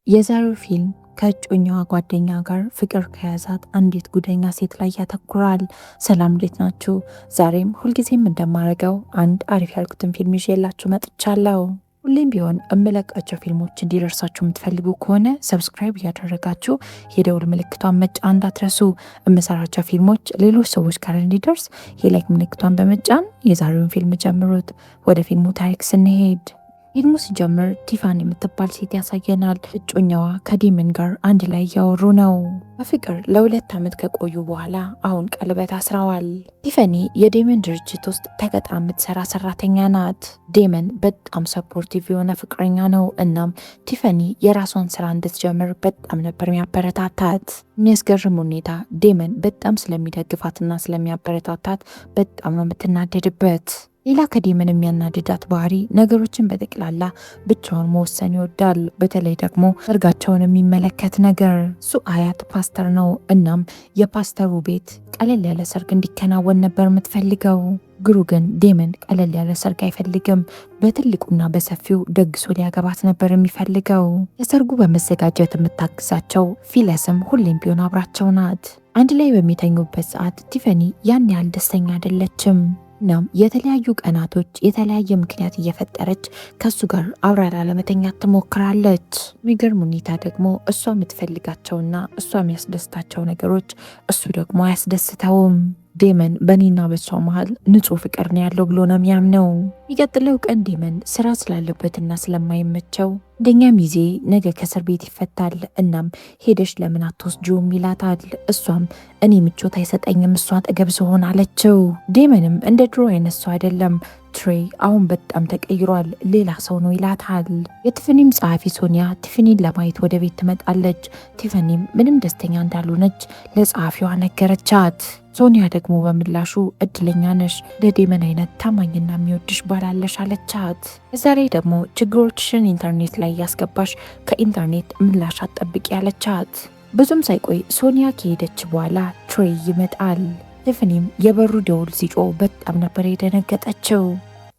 የዛሬው ፊልም ከእጮኛዋ ጓደኛ ጋር ፍቅር ከያዛት አንዲት ጉደኛ ሴት ላይ ያተኩራል። ሰላም እንዴት ናችሁ? ዛሬም ሁልጊዜም እንደማደርገው አንድ አሪፍ ያልኩትን ፊልም ይዤላችሁ መጥቻለሁ። ሁሌም ቢሆን እምለቃቸው ፊልሞች እንዲደርሳችሁ የምትፈልጉ ከሆነ ሰብስክራይብ እያደረጋችሁ የደውል ምልክቷን መጫን እንዳትረሱ። የምሰራቸው ፊልሞች ሌሎች ሰዎች ጋር እንዲደርስ የላይክ ምልክቷን በመጫን የዛሬውን ፊልም ጀምሩት። ወደ ፊልሙ ታሪክ ስንሄድ ፊልሙ ሲጀምር ቲፋኒ የምትባል ሴት ያሳየናል። እጮኛዋ ከዴመን ጋር አንድ ላይ እያወሩ ነው። በፍቅር ለ2 ዓመት ከቆዩ በኋላ አሁን ቀለበት አስረዋል። ቲፋኒ የዴመን ድርጅት ውስጥ ተቀጥራ የምትሰራ ሰራተኛ ናት። ዴመን በጣም ሰፖርቲቭ የሆነ ፍቅረኛ ነው። እናም ቲፋኒ የራሷን ስራ እንድትጀምር በጣም ነበር የሚያበረታታት። የሚያስገርም ሁኔታ ዴመን በጣም ስለሚደግፋትና ስለሚያበረታታት በጣም ነው የምትናደድበት። ሌላ ከዴመን የሚያናድዳት ባህሪ ነገሮችን በጠቅላላ ብቻውን መወሰን ይወዳል። በተለይ ደግሞ ሰርጋቸውን የሚመለከት ነገር። እሱ አያት ፓስተር ነው። እናም የፓስተሩ ቤት ቀለል ያለ ሰርግ እንዲከናወን ነበር የምትፈልገው። ግሩ ግን ዴመን ቀለል ያለ ሰርግ አይፈልግም። በትልቁና በሰፊው ደግሶ ሊያገባት ነበር የሚፈልገው። የሰርጉ በመዘጋጀት የምታግዛቸው ፊለስም ሁሌም ቢሆን አብራቸው ናት። አንድ ላይ በሚተኙበት ሰዓት ቲፋኒ ያን ያህል ደስተኛ አይደለችም። እናም የተለያዩ ቀናቶች የተለያየ ምክንያት እየፈጠረች ከሱ ጋር አብራ ላለመተኛት ትሞክራለች። የሚገርም ሁኔታ ደግሞ እሷ የምትፈልጋቸውና እሷ የሚያስደስታቸው ነገሮች እሱ ደግሞ አያስደስተውም። ዴመን በእኔና በሷ መሀል ንጹህ ፍቅር ነው ያለው ብሎ ነው የሚያምነው። የሚቀጥለው ቀን ዴመን ስራ ስላለበትና ስለማይመቸው እንደኛ ሚዜ ነገ ከእስር ቤት ይፈታል። እናም ሄደሽ ለምን አትወስጂውም ይላታል። እሷም እኔ ምቾት አይሰጠኝም እሷ አጠገብ ስሆን አለችው። ዴመንም እንደ ድሮ አይነት ሰው አይደለም፣ ትሬ አሁን በጣም ተቀይሯል፣ ሌላ ሰው ነው ይላታል። የቲፋኒም ጸሐፊ ሶኒያ ቲፋኒን ለማየት ወደ ቤት ትመጣለች። ቲፋኒም ምንም ደስተኛ እንዳልሆነች ለጸሐፊዋ ነገረቻት። ሶኒያ ደግሞ በምላሹ እድለኛ ነሽ፣ ለዴመን አይነት ታማኝና የሚወድሽ ባላለሽ አለቻት። እዛ ላይ ደግሞ ችግሮችሽን ኢንተርኔት ላይ ያስገባሽ ከኢንተርኔት ምላሽ አትጠብቂ ያለቻት። ብዙም ሳይቆይ ሶኒያ ከሄደች በኋላ ትሬ ይመጣል። ቲፋኒም የበሩ ደውል ሲጮህ በጣም ነበር የደነገጠችው።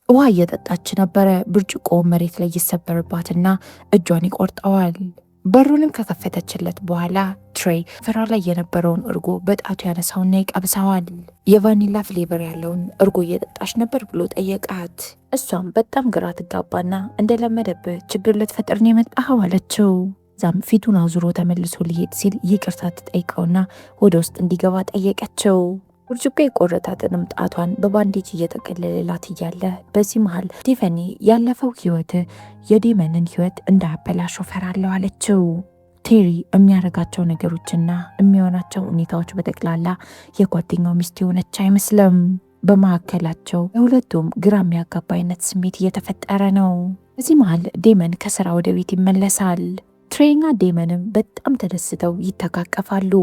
ውሃ እየጠጣች ነበረ። ብርጭቆ መሬት ላይ ይሰበርባትና እጇን ይቆርጠዋል። በሩንም ከከፈተችለት በኋላ ትሬ ፈራ ላይ የነበረውን እርጎ በጣቱ ያነሳውና ይቀብሰዋል። የቫኒላ ፍሌቨር ያለውን እርጎ እየጠጣች ነበር ብሎ ጠየቃት። እሷም በጣም ግራ ትጋባና እንደለመደብህ ችግር ልትፈጥር ነው የመጣኸው አለችው። ዛም ፊቱን አዙሮ ተመልሶ ሊሄድ ሲል ይቅርታ ትጠይቀውና ወደ ውስጥ እንዲገባ ጠየቀችው። ብርጭቆ የቆረጣትንም ጣቷን በባንዴጅ እየጠቀለለላት እያለ በዚህ መሃል ቲፋኒ ያለፈው ህይወት የዴመንን ህይወት እንዳያበላሸው ፈራለሁ አለችው። ቴሪ የሚያደርጋቸው ነገሮችና የሚሆናቸው ሁኔታዎች በጠቅላላ የጓደኛው ሚስት የሆነች አይመስልም። በመካከላቸው ለሁለቱም ግራ የሚያጋባ አይነት ስሜት እየተፈጠረ ነው። በዚህ መሃል ዴመን ከስራ ወደ ቤት ይመለሳል። ትሬና ዴመንም በጣም ተደስተው ይተቃቀፋሉ።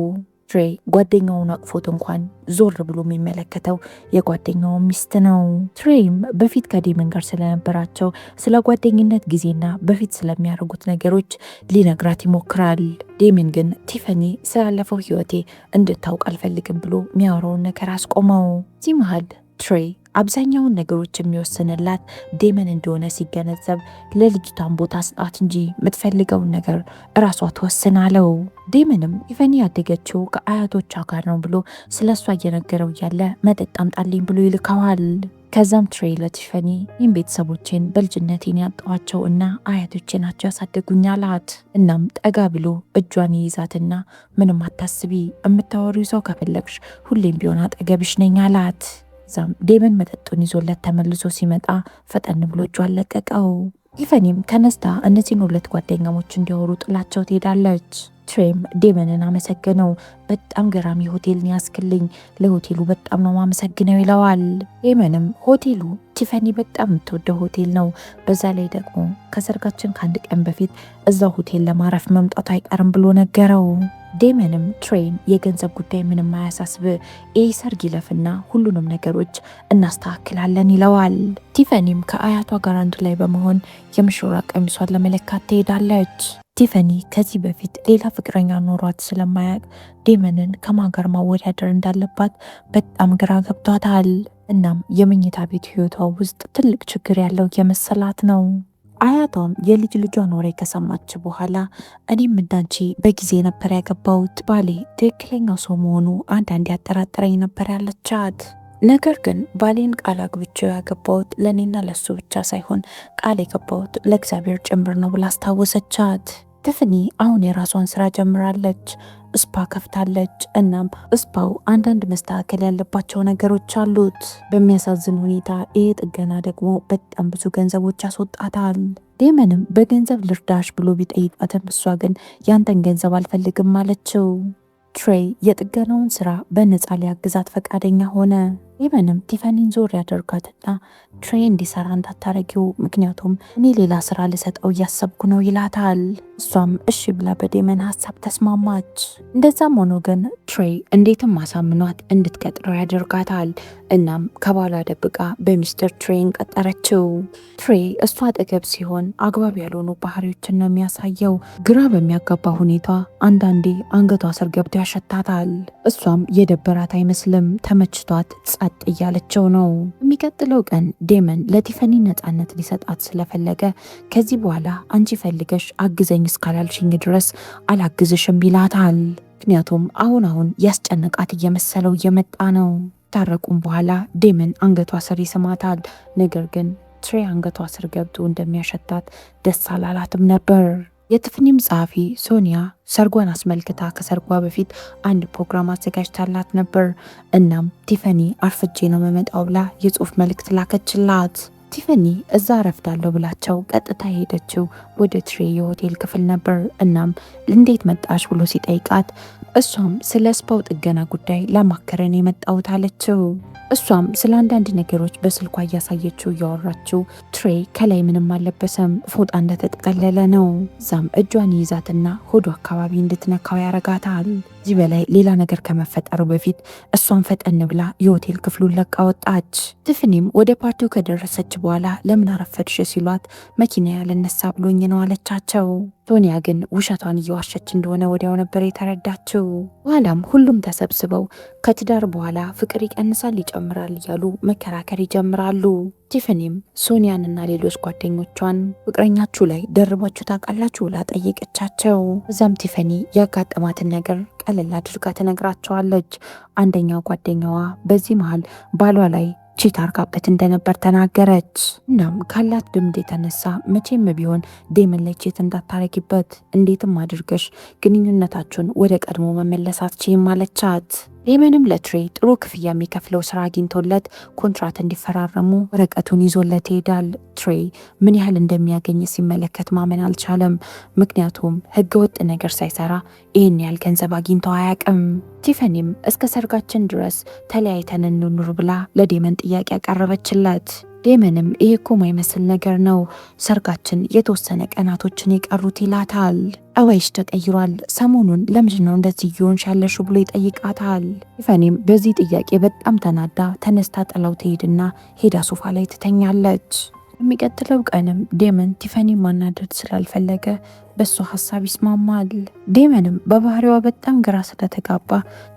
ትሬ ጓደኛውን አቅፎት እንኳን ዞር ብሎ የሚመለከተው የጓደኛው ሚስት ነው። ትሬም በፊት ከዴመን ጋር ስለነበራቸው ስለ ጓደኝነት ጊዜና በፊት ስለሚያደርጉት ነገሮች ሊነግራት ይሞክራል። ዴመን ግን ቲፋኒ ስላለፈው ህይወቴ እንድታውቅ አልፈልግም ብሎ የሚያወራውን ነገር አስቆመው። እዚህ መሃል ትሬ አብዛኛውን ነገሮች የሚወስንላት ዴመን እንደሆነ ሲገነዘብ ለልጅቷን ቦታ ስጣት እንጂ የምትፈልገውን ነገር እራሷ ትወስናለው። ዴመንም ቲፋኒ ያደገችው ከአያቶቿ ጋር ነው ብሎ ስለ እሷ እየነገረው እያለ መጠጥ አምጣልኝ ብሎ ይልከዋል። ከዛም ትሬ ለቲፋኒ ይህም ቤተሰቦቼን በልጅነቴን ያጣዋቸው እና አያቶቼ ናቸው ያሳደጉኝ አላት። እናም ጠጋ ብሎ እጇን ይይዛትና ምንም አታስቢ፣ የምታወሪው ሰው ከፈለግሽ ሁሌም ቢሆን አጠገብሽ ነኝ አላት። ዛም ዴመን መጠጡን ይዞለት ተመልሶ ሲመጣ ፈጠን ብሎ እጇን ለቀቀው። ቲፋኒም ተነስታ እነዚህን 2 ጓደኛሞች እንዲያወሩ ጥላቸው ትሄዳለች። ትሬም ዴመንን አመሰገነው። በጣም ገራሚ ሆቴልን ያስክልኝ፣ ለሆቴሉ በጣም ነው ማመሰግነው ይለዋል። ዴመንም ሆቴሉ ቲፋኒ በጣም የምትወደው ሆቴል ነው፣ በዛ ላይ ደግሞ ከሰርጋችን ከ1 ቀን በፊት እዛው ሆቴል ለማረፍ መምጣቱ አይቀርም ብሎ ነገረው። ዴመንም ትሬን የገንዘብ ጉዳይ ምንም አያሳስብ፣ ይህ ሰርግ ይለፍና ሁሉንም ነገሮች እናስተካክላለን ይለዋል። ቲፋኒም ከአያቷ ጋር አንድ ላይ በመሆን የምሽራ ቀሚሷን ለመለካት ትሄዳለች። ቲፋኒ ከዚህ በፊት ሌላ ፍቅረኛ ኖሯት ስለማያውቅ ዴመንን ከማን ጋር ማወዳደር እንዳለባት በጣም ግራ ገብቷታል። እናም የመኝታ ቤት ህይወቷ ውስጥ ትልቅ ችግር ያለው የመሰላት ነው። አያቷም የልጅ ልጇን ወሬ ከሰማች በኋላ እኔም እንዳንቺ በጊዜ ነበር ያገባሁት፣ ባሌ ትክክለኛው ሰው መሆኑ አንዳንድ ያጠራጥረኝ ነበር ያለቻት። ነገር ግን ባሌን ቃል አግብቼው ያገባሁት ለእኔና ለሱ ብቻ ሳይሆን ቃል የገባሁት ለእግዚአብሔር ጭምር ነው ብላ አስታወሰቻት። ቲፋኒ አሁን የራሷን ስራ ጀምራለች። ስፓ ከፍታለች። እናም ስፓው አንዳንድ መስተካከል ያለባቸው ነገሮች አሉት። በሚያሳዝን ሁኔታ ይህ ጥገና ደግሞ በጣም ብዙ ገንዘቦች ያስወጣታል። ዴመንም በገንዘብ ልርዳሽ ብሎ ቢጠይቃትም እሷ ግን ያንተን ገንዘብ አልፈልግም አለችው። ትሬይ የጥገናውን ስራ በነፃ ሊያግዛት ፈቃደኛ ሆነ። ዴመንም ቲፋኒን ዞር ያደርጋትና ትሬይ እንዲሰራ እንዳታረጊው፣ ምክንያቱም እኔ ሌላ ስራ ልሰጠው እያሰብኩ ነው ይላታል። እሷም እሺ ብላ በዴመን ሀሳብ ተስማማች። እንደዛም ሆኖ ግን ትሬይ እንዴትም ማሳምኗት እንድትቀጥረው ያደርጋታል። እናም ከባሏ ደብቃ በሚስተር ትሬይን ቀጠረችው። ትሬይ እሷ አጠገብ ሲሆን አግባብ ያልሆኑ ባህሪዎችን ነው የሚያሳየው። ግራ በሚያጋባ ሁኔታ አንዳንዴ አንገቷ ስር ገብቶ ያሸታታል። እሷም የደበራት አይመስልም፣ ተመችቷት ጸጥ እያለችው ነው። የሚቀጥለው ቀን ዴመን ለቲፋኒ ነፃነት ሊሰጣት ስለፈለገ ከዚህ በኋላ አንቺ ፈልገሽ አግዘኝ እስካላልሽኝ ድረስ አላግዝሽም ይላታል። ምክንያቱም አሁን ያስጨነቃት እየመሰለው እየመጣ ነው። ታረቁም በኋላ ዴመን አንገቷ ስር ይስማታል። ነገር ግን ትሬይ አንገቷ ስር ገብቶ እንደሚያሸታት ደስ አላላትም ነበር። የቲፋኒም ጸሐፊ ሶኒያ ሰርጓን አስመልክታ ከሰርጓ በፊት አንድ ፕሮግራም አዘጋጅታላት ነበር። እናም ቲፋኒ አርፍጄ ነው መመጣው ብላ የጽሁፍ መልእክት ላከችላት። ቲፋኒ እዛ አረፍዳለሁ ብላቸው ቀጥታ ሄደችው ወደ ትሬይ የሆቴል ክፍል ነበር። እናም እንዴት መጣሽ ብሎ ሲጠይቃት እሷም ስለ ስፓው ጥገና ጉዳይ ለማከረን የመጣሁት አለችው። እሷም ስለ አንዳንድ ነገሮች በስልኳ እያሳየችው እያወራችው ትሬይ ከላይ ምንም አልለበሰም፣ ፎጣ እንደተጠቀለለ ነው። እዛም እጇን ይይዛትና ሆዶ አካባቢ እንድትነካው ያረጋታል። እዚህ በላይ ሌላ ነገር ከመፈጠሩ በፊት እሷን ፈጠን ብላ የሆቴል ክፍሉን ለቃ ወጣች። ቲፋኒም ወደ ፓርቲው ከደረሰች በኋላ ለምን አረፈድሽ ሲሏት መኪና ያልነሳ ብሎኝ ነው አለቻቸው። ሶኒያ ግን ውሸቷን እየዋሸች እንደሆነ ወዲያው ነበር የተረዳችው። በኋላም ሁሉም ተሰብስበው ከትዳር በኋላ ፍቅር ይቀንሳል ይጨምራል እያሉ መከራከር ይጀምራሉ። ቲፋኒም ሶኒያንና ሌሎች ጓደኞቿን ፍቅረኛችሁ ላይ ደርባችሁ ታውቃላችሁ ብላ ጠየቀቻቸው። እዛም ቲፋኒ ያጋጠማትን ነገር ቀለል አድርጋ ትነግራቸዋለች። አንደኛው ጓደኛዋ በዚህ መሃል ባሏ ላይ ቺት አርጋበት እንደነበር ተናገረች። እናም ካላት ልምድ የተነሳ መቼም ቢሆን ዴመን ላይ ቺት እንዳታረጊበት፣ እንዴትም አድርገሽ ግንኙነታችሁን ወደ ቀድሞ መመለስ አትችይም አለቻት። ዴመንም ለትሬይ ጥሩ ክፍያ የሚከፍለው ስራ አግኝቶለት ኮንትራት እንዲፈራረሙ ወረቀቱን ይዞለት ይሄዳል። ትሬይ ምን ያህል እንደሚያገኝ ሲመለከት ማመን አልቻለም። ምክንያቱም ህገወጥ ነገር ሳይሰራ ይህን ያህል ገንዘብ አግኝቶ አያውቅም። ቲፋኒም እስከ ሰርጋችን ድረስ ተለያይተን እንኑር ብላ ለዴመን ጥያቄ ያቀረበችለት። ዴመንም ይህ እኮ ማይመስል ነገር ነው፣ ሰርጋችን የተወሰነ ቀናቶችን የቀሩት ይላታል። ጠባይሽ ተቀይሯል፣ ሰሞኑን ለምንድን ነው እንደዚህ እየሆንሽ ያለሽው ብሎ ይጠይቃታል። ቲፋኒም በዚህ ጥያቄ በጣም ተናዳ ተነስታ ጥላው ትሄድና ሄዳ ሶፋ ላይ ትተኛለች። የሚቀጥለው ቀንም ዴመን ቲፋኒ ማናደድ ስላልፈለገ በሱ ሀሳብ ይስማማል። ዴመንም በባህሪዋ በጣም ግራ ስለተጋባ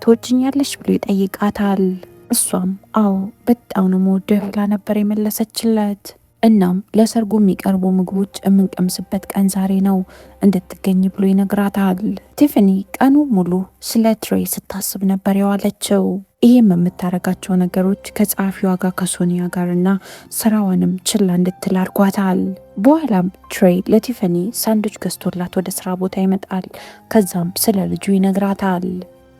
ትወጂኛለሽ ብሎ ይጠይቃታል። እሷም አዎ በጣም ነው የምወደው ብላ ነበር የመለሰችለት። እናም ለሰርጉ የሚቀርቡ ምግቦች የምንቀምስበት ቀን ዛሬ ነው እንድትገኝ ብሎ ይነግራታል። ቲፋኒ ቀኑ ሙሉ ስለ ትሬይ ስታስብ ነበር የዋለችው። ይህም የምታረጋቸው ነገሮች ከጸሐፊዋ ጋር ከሶኒያ ጋር እና ስራዋንም ችላ እንድትል አድርጓታል። በኋላም ትሬይ ለቲፋኒ ሳንዶች ገዝቶላት ወደ ስራ ቦታ ይመጣል። ከዛም ስለ ልጁ ይነግራታል።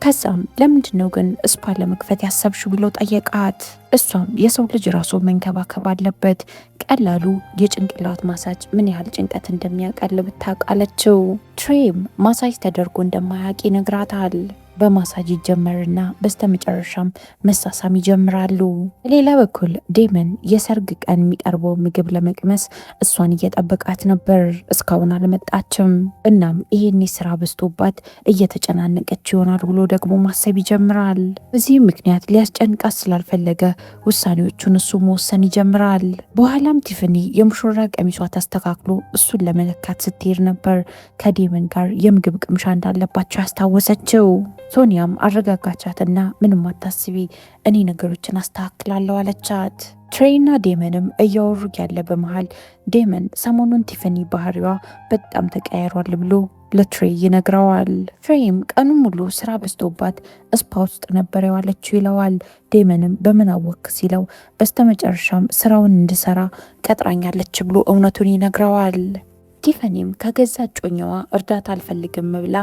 ከዛም ለምንድን ነው ግን ስፓ ለመክፈት ያሰብሽ ብሎ ጠየቃት። እሷም የሰው ልጅ ራሱ መንከባከብ አለበት፣ ቀላሉ የጭንቅላት ማሳጅ ምን ያህል ጭንቀት እንደሚያቀል ብታውቅ አለችው። ትሬይም ማሳጅ ተደርጎ እንደማያውቅ ይነግራታል። በማሳጅ ይጀመርና በስተመጨረሻም መሳሳም ይጀምራሉ። በሌላ በኩል ዴመን የሰርግ ቀን የሚቀርበው ምግብ ለመቅመስ እሷን እየጠበቃት ነበር። እስካሁን አልመጣችም። እናም ይሄኔ ስራ በዝቶባት እየተጨናነቀች ይሆናል ብሎ ደግሞ ማሰብ ይጀምራል። በዚህም ምክንያት ሊያስጨንቃት ስላልፈለገ ውሳኔዎቹን እሱ መወሰን ይጀምራል። በኋላም ቲፋኒ የሙሽራ ቀሚሷ ተስተካክሎ እሱን ለመለካት ስትሄድ ነበር ከዴመን ጋር የምግብ ቅምሻ እንዳለባቸው ያስታወሰችው። ሶኒያም አረጋጋቻትና ምንም አታስቢ፣ እኔ ነገሮችን አስተካክላለሁ አለቻት። ትሬይና ዴመንም እያወሩ ያለ በመሃል ዴመን ሰሞኑን ቲፈኒ ባህሪዋ በጣም ተቀያይሯል ብሎ ለትሬይ ይነግረዋል። ትሬይም ቀኑን ሙሉ ስራ በዝቶባት ስፓ ውስጥ ነበር የዋለችው ይለዋል። ዴመንም በምን አወክ ሲለው በስተመጨረሻም ስራውን እንድሰራ ቀጥራኛለች ብሎ እውነቱን ይነግረዋል። ቲፈኒም ከገዛ እጮኛዋ እርዳታ አልፈልግም ብላ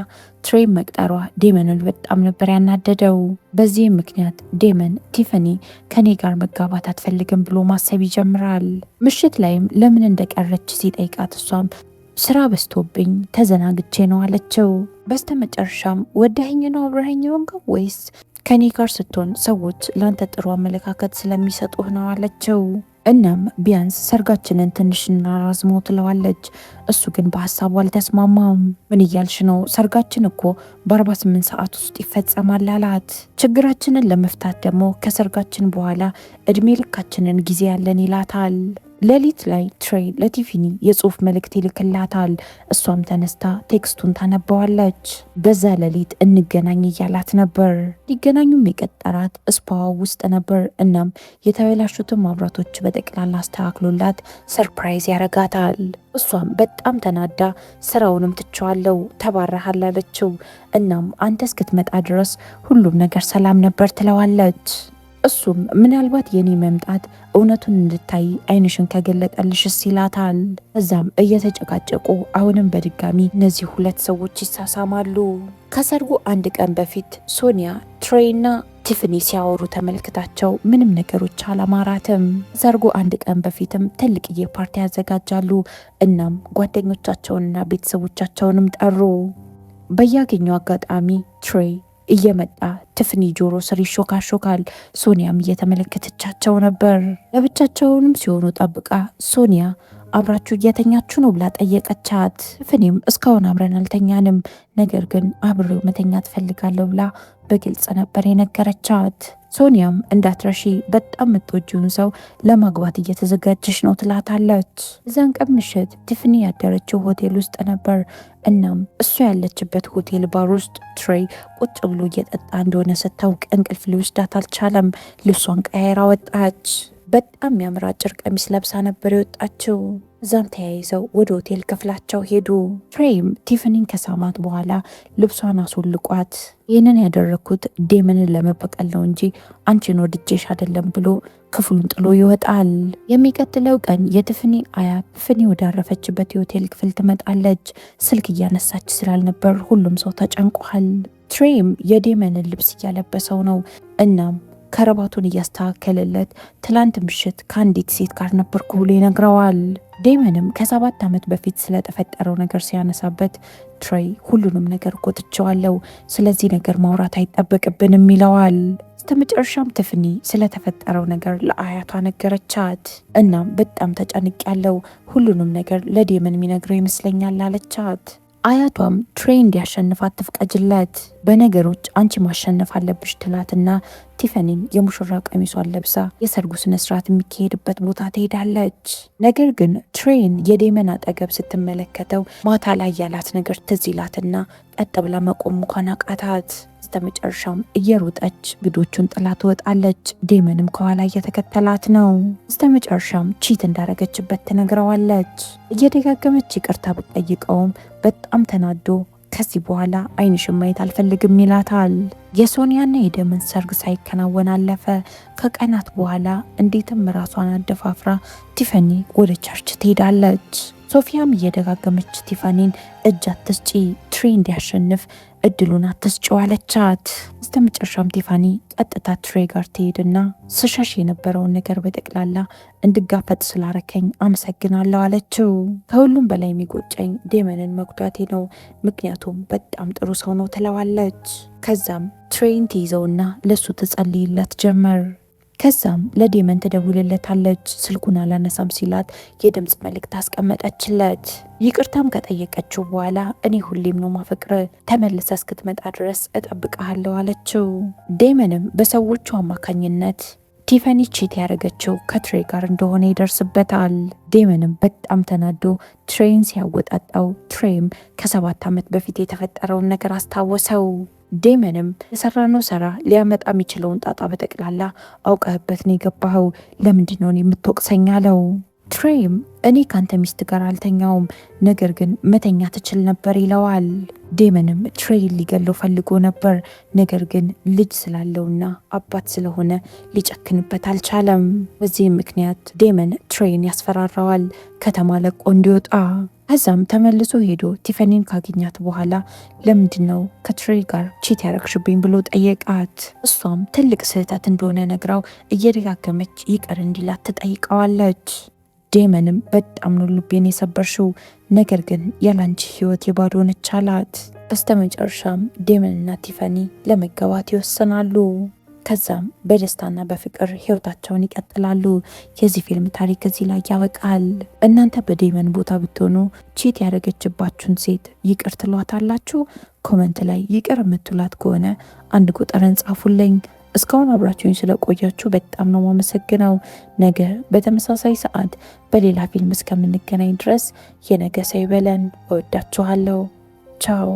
ትሬይ መቅጠሯ ዴመንን በጣም ነበር ያናደደው። በዚህም ምክንያት ዴመን ቲፈኒ ከኔ ጋር መጋባት አትፈልግም ብሎ ማሰብ ይጀምራል። ምሽት ላይም ለምን እንደቀረች ሲጠይቃት እሷም ስራ በዝቶብኝ ተዘናግቼ ነው አለችው። በስተመጨረሻም ወደኸኝ ነው አብረኸኝ ሆንከው ወይስ ከኔ ጋር ስትሆን ሰዎች ላንተ ጥሩ አመለካከት ስለሚሰጡህ ነው አለችው። እናም ቢያንስ ሰርጋችንን ትንሽ እናራዝመው ትለዋለች። እሱ ግን በሀሳቡ አልተስማማም። ምን እያልሽ ነው? ሰርጋችን እኮ በ48 ሰዓት ውስጥ ይፈጸማል አላት። ችግራችንን ለመፍታት ደግሞ ከሰርጋችን በኋላ እድሜ ልካችንን ጊዜ ያለን ይላታል። ሌሊት ላይ ትሬይ ለቲፈኒ የጽሁፍ መልእክት ይልክላታል። እሷም ተነስታ ቴክስቱን ታነበዋለች። በዛ ሌሊት እንገናኝ እያላት ነበር። ሊገናኙም የቀጠራት ስፓዋ ውስጥ ነበር። እናም የተበላሹትን መብራቶች በጠቅላላ አስተካክሎላት ሰርፕራይዝ ያረጋታል። እሷም በጣም ተናዳ ስራውንም ትቸዋለው ተባረሃል አለችው። እናም አንተ እስክትመጣ ድረስ ሁሉም ነገር ሰላም ነበር ትለዋለች። እሱም ምናልባት የኔ መምጣት እውነቱን እንድታይ አይንሽን ከገለጠልሽስ ይላታል። እዛም እየተጨቃጨቁ አሁንም በድጋሚ እነዚህ ሁለት ሰዎች ይሳሳማሉ። ከሰርጉ አንድ ቀን በፊት ሶኒያ ትሬይና ቲፈኒ ሲያወሩ ተመልክታቸው ምንም ነገሮች አላማራትም። ሰርጉ አንድ ቀን በፊትም ትልቅዬ ፓርቲ ያዘጋጃሉ። እናም ጓደኞቻቸውንና ቤተሰቦቻቸውንም ጠሩ። በያገኘው አጋጣሚ ትሬይ እየመጣ ቲፈኒ ጆሮ ስር ይሾካሾካል። ሶኒያም እየተመለከተቻቸው ነበር። ለብቻቸውንም ሲሆኑ ጠብቃ ሶኒያ አብራችሁ እየተኛችሁ ነው ብላ ጠየቀቻት። ቲፈኒም እስካሁን አብረን አልተኛንም፣ ነገር ግን አብሬው መተኛት ፈልጋለሁ ብላ በግልጽ ነበር የነገረቻት። ሶኒያም እንዳትረሺ በጣም የምትወጂውን ሰው ለማግባት እየተዘጋጀች ነው ትላታለች። እዛን ቀን ምሽት ቲፈኒ ያደረችው ሆቴል ውስጥ ነበር። እናም እሷ ያለችበት ሆቴል ባር ውስጥ ትሬይ ቁጭ ብሎ እየጠጣ እንደሆነ ስታውቅ እንቅልፍ ሊወስዳት አልቻለም። ልብሷን ቀያይራ ወጣች። በጣም የሚያምር አጭር ቀሚስ ለብሳ ነበር የወጣችው። እዛም ተያይዘው ወደ ሆቴል ክፍላቸው ሄዱ። ትሬይም ቲፈኒን ከሳማት በኋላ ልብሷን አስወልቋት ይህንን ያደረግኩት ዴመንን ለመበቀል ነው እንጂ አንቺን ወድጄሽ አይደለም ብሎ ክፍሉን ጥሎ ይወጣል። የሚቀጥለው ቀን የቲፈኒ አያት ቲፈኒ ወዳረፈችበት የሆቴል ክፍል ትመጣለች። ስልክ እያነሳች ስላልነበር ሁሉም ሰው ተጨንቋል። ትሬይም የዴመንን ልብስ እያለበሰው ነው። እናም ከረባቱን እያስተካከለለት ትላንት ምሽት ከአንዲት ሴት ጋር ነበርኩ ብሎ ይነግረዋል። ዴመንም ከ7 ዓመት በፊት ስለተፈጠረው ነገር ሲያነሳበት ትሬይ ሁሉንም ነገር እኮ ትቼዋለሁ፣ ስለዚህ ነገር ማውራት አይጠበቅብንም ይለዋል። በስተመጨረሻም ቲፈኒ ስለተፈጠረው ነገር ለአያቷ ነገረቻት። እናም በጣም ተጨንቄያለሁ፣ ሁሉንም ነገር ለዴመን የሚነግረው ይመስለኛል አለቻት። አያቷም ትሬይ እንዲያሸንፋት ትፍቀጅለት፣ በነገሮች አንቺ ማሸነፍ አለብሽ ትላትና ቲፈኒን የሙሽራ ቀሚሷን ለብሳ የሰርጉ ስነስርዓት የሚካሄድበት ቦታ ትሄዳለች። ነገር ግን ትሬይን የዴመን አጠገብ ስትመለከተው ማታ ላይ ያላት ነገር ትዝ ይላትና ቀጥ ብላ መቆም እንኳን አቃታት። በስተመጨረሻም እየሮጠች ግዶቹን ጥላ ትወጣለች። ዴመንም ከኋላ እየተከተላት ነው። በስተመጨረሻም ቺት እንዳረገችበት ትነግረዋለች። እየደጋገመች ይቅርታ ብትጠይቀውም በጣም ተናዶ ከዚህ በኋላ አይንሽን ማየት አልፈልግም ይላታል። የሶኒያና የዴመን ሰርግ ሳይከናወን አለፈ። ከቀናት በኋላ እንዴትም ራሷን አደፋፍራ ቲፈኒ ወደ ቸርች ትሄዳለች። ሶፊያም እየደጋገመች ቲፈኒን እጅ አትስጪ፣ ትሬይ እንዲያሸንፍ እድሉን አትስጪው አለቻት። በስተመጨረሻም ቲፈኒ ቀጥታ ትሬይ ጋር ትሄድና ስሸሽ የነበረውን ነገር በጠቅላላ እንድጋፈጥ ስላረከኝ አመሰግናለሁ አለችው። ከሁሉም በላይ የሚጎጨኝ ዴመንን መጉዳቴ ነው፣ ምክንያቱም በጣም ጥሩ ሰው ነው ትለዋለች። ከዛም ትሬይን ትይዘውና ለሱ ትጸልይለት ጀመር። ከዛም ለዴመን ትደውልለታለች። ስልኩን አላነሳም ሲላት የድምፅ መልእክት አስቀመጠችለት። ይቅርታም ከጠየቀችው በኋላ እኔ ሁሌም ነው ማፈቅር፣ ተመልሰ እስክትመጣ ድረስ እጠብቅሃለሁ አለችው። ዴመንም በሰዎቹ አማካኝነት ቲፋኒ ቺት ያደረገችው ከትሬ ጋር እንደሆነ ይደርስበታል። ዴመንም በጣም ተናዶ ትሬን ሲያወጣጣው ትሬም ከ7 ዓመት በፊት የተፈጠረውን ነገር አስታወሰው። ዴመንም የሰራነው ስራ ሊያመጣ የሚችለውን ጣጣ በጠቅላላ አውቀህበት ነው የገባኸው፣ ለምንድነው የምትወቅሰኝ አለው። ትሬም እኔ ካንተ ሚስት ጋር አልተኛውም፣ ነገር ግን መተኛ ትችል ነበር ይለዋል። ዴመንም ትሬን ሊገለው ፈልጎ ነበር፣ ነገር ግን ልጅ ስላለውና አባት ስለሆነ ሊጨክንበት አልቻለም። በዚህም ምክንያት ዴመን ትሬን ያስፈራራዋል ከተማ ለቆ እንዲወጣ። ከዛም ተመልሶ ሄዶ ቲፋኒን ካገኛት በኋላ ለምንድነው ከትሬ ጋር ቺት ያረግሽብኝ ብሎ ጠየቃት። እሷም ትልቅ ስህተት እንደሆነ ነግራው እየደጋገመች ይቅር እንዲላት ትጠይቀዋለች። ዴመንም በጣም ነው ልቤን የሰበርሽው፣ ነገር ግን ያላንቺ ህይወት የባዶ ነች አላት። በስተመጨረሻም ዴመንና ቲፋኒ ለመጋባት ይወሰናሉ። ከዛም በደስታና በፍቅር ህይወታቸውን ይቀጥላሉ። የዚህ ፊልም ታሪክ እዚህ ላይ ያበቃል። እናንተ በዴመን ቦታ ብትሆኑ ቺት ያደረገችባችሁን ሴት ይቅር ትሏታላችሁ? ኮመንት ላይ ይቅር የምትሏት ከሆነ አንድ ቁጥርን ጻፉልኝ። እስካሁን አብራችሁኝ ስለቆያችሁ በጣም ነው ማመሰግነው። ነገ በተመሳሳይ ሰዓት በሌላ ፊልም እስከምንገናኝ ድረስ የነገ ሰው ይበለን። እወዳችኋለሁ። ቻው